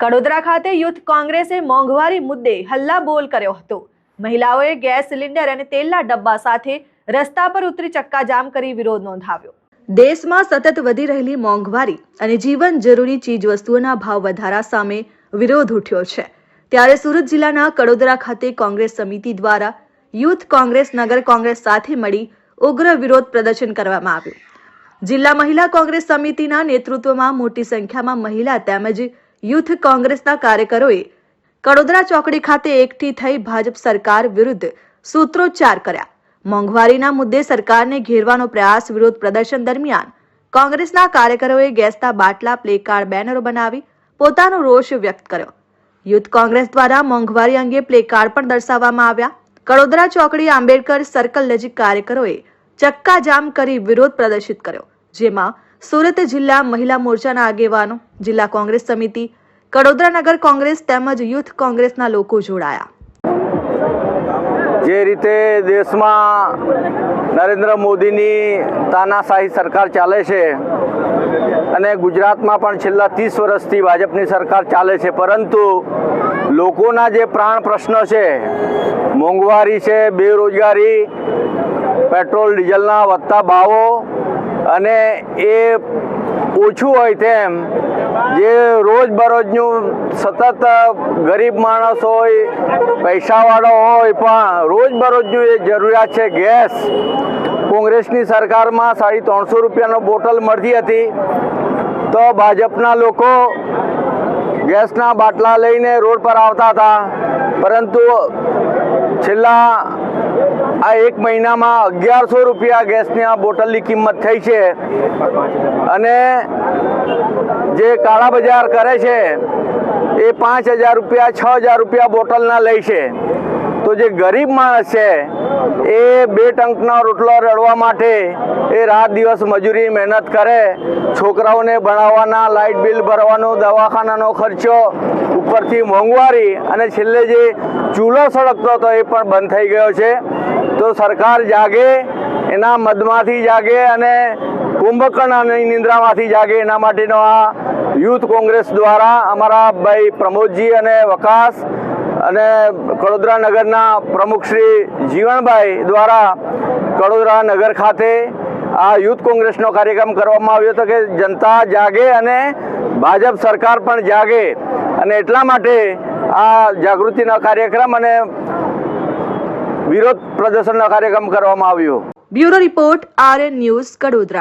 કડોદરા ખાતે યુથ કોંગ્રેસે મોંઘવારી મુદ્દે હલ્લાબોલ કર્યો હતો। મહિલાઓએ ગેસ સિલિન્ડર અને તેલના ડબ્બા સાથે રસ્તા પર ઉતરી ચક્કાજામ કરી વિરોધ નોંધાવ્યો। દેશમાં સતત વધી રહેલી મોંઘવારી અને જીવન જરૂરી ચીજવસ્તુઓના ભાવ વધારા સામે વિરોધ ઉઠ્યો છે। ત્યારે સુરત જિલ્લાના કડોદરા ખાતે કોંગ્રેસ સમિતિ દ્વારા યુથ કોંગ્રેસ નગર કોંગ્રેસ સાથે મળી ઉગ્ર વિરોધ પ્રદર્શન કરવામાં આવ્યું। જિલ્લા મહિલા કોંગ્રેસ સમિતિના નેતૃત્વમાં મોટી સંખ્યામાં મહિલા તેમજ યુથ કોંગ્રેસના કાર્યકરોએ કડોદરા ચોકડી ખાતે એકઠી થઈ ભાજપ સરકાર વિરુદ્ધ સૂત્રોચ્ચાર કર્યા। મોંઘવારીના મુદ્દે સરકારને ઘેરવાનો પ્રયાસ વિરોધ પ્રદર્શન દરમિયાન કોંગ્રેસના કાર્યકરોએ ગેસના બાટલા, પ્લેકાર્ડ, બેનરો બનાવી પોતાનો રોષ વ્યક્ત કર્યો। યુથ કોંગ્રેસ દ્વારા મોંઘવારી અંગે પ્લેકાર્ડ પણ દર્શાવવામાં આવ્યા। કડોદરા ચોકડી આંબેડકર સર્કલ નજીક કાર્યકરોએ ચક્કાજામ કરી વિરોધ પ્રદર્શિત કર્યો, જેમાં સુરત જિલ્લા મહિલા મોરચાના આગેવાનો, જિલ્લા કોંગ્રેસ સમિતિ, કડોદરા નગર કોંગ્રેસ તેમજ યુથ કોંગ્રેસના લોકો જોડાયા। જે રીતે દેશમાં નરેન્દ્ર મોદીની તાનાશાહી સરકાર ચાલે છે અને ગુજરાતમાં પણ છેલ્લા 30 વર્ષથી ભાજપની સરકાર ચાલે છે, પરંતુ લોકોના જે પ્રાણ પ્રશ્ન છે, મોંઘવારી છે, બેરોજગારી, પેટ્રોલ ડીઝલના વધતા ભાવો અને એ ઓછું હોય તેમ જે રોજબરોજનું સતત ગરીબ માણસ હોય, પૈસાવાળો હોય, પણ રોજબરોજનું એ જરૂરિયાત છે ગેસ। કોંગ્રેસની સરકારમાં 350 રૂપિયાનો બોટલ મળતી હતી તો ભાજપના લોકો ગેસના બાટલા લઈને રોડ પર આવતા હતા, પરંતુ છેલ્લા આ એક મહિનામાં 1100 રૂપિયા ગેસની આ બોટલની કિંમત થઈ છે અને જે કાળા બજાર કરે છે એ 5000 રૂપિયા 6000 રૂપિયા બોટલના લે છે। તો જે ગરીબ માણસ છે એ 2 ટંકનો રોટલો રડવા માટે એ રાત દિવસ મજૂરી મહેનત કરે, છોકરાઓને ભણાવવાના, લાઇટ બિલ ભરવાનું, દવાખાનાનો ખર્ચો, ઉપરથી મોંઘવારી અને છેલ્લે જે ચૂલો સળગતો હતો એ પણ બંધ થઈ ગયો છે। તો સરકાર જાગે, એના મદમાંથી જાગે અને કુંભકર્ણની નિંદ્રામાંથી જાગે, એના માટેનો આ યુથ કોંગ્રેસ દ્વારા અમારા ભાઈ પ્રમોદજી અને વકાસ અને કડોદરા નગરના પ્રમુખ શ્રી જીવણભાઈ દ્વારા કડોદરા નગર ખાતે આ યુથ કોંગ્રેસનો કાર્યક્રમ કરવામાં આવ્યો હતો કે જનતા જાગે અને ભાજપ સરકાર પણ જાગે, અને એટલા માટે આ જાગૃતિનો કાર્યક્રમ અને વિરોધ પ્રદર્શનનો કાર્યક્રમ કરવામાં આવ્યો। Bureau report, RN news, Kadodara.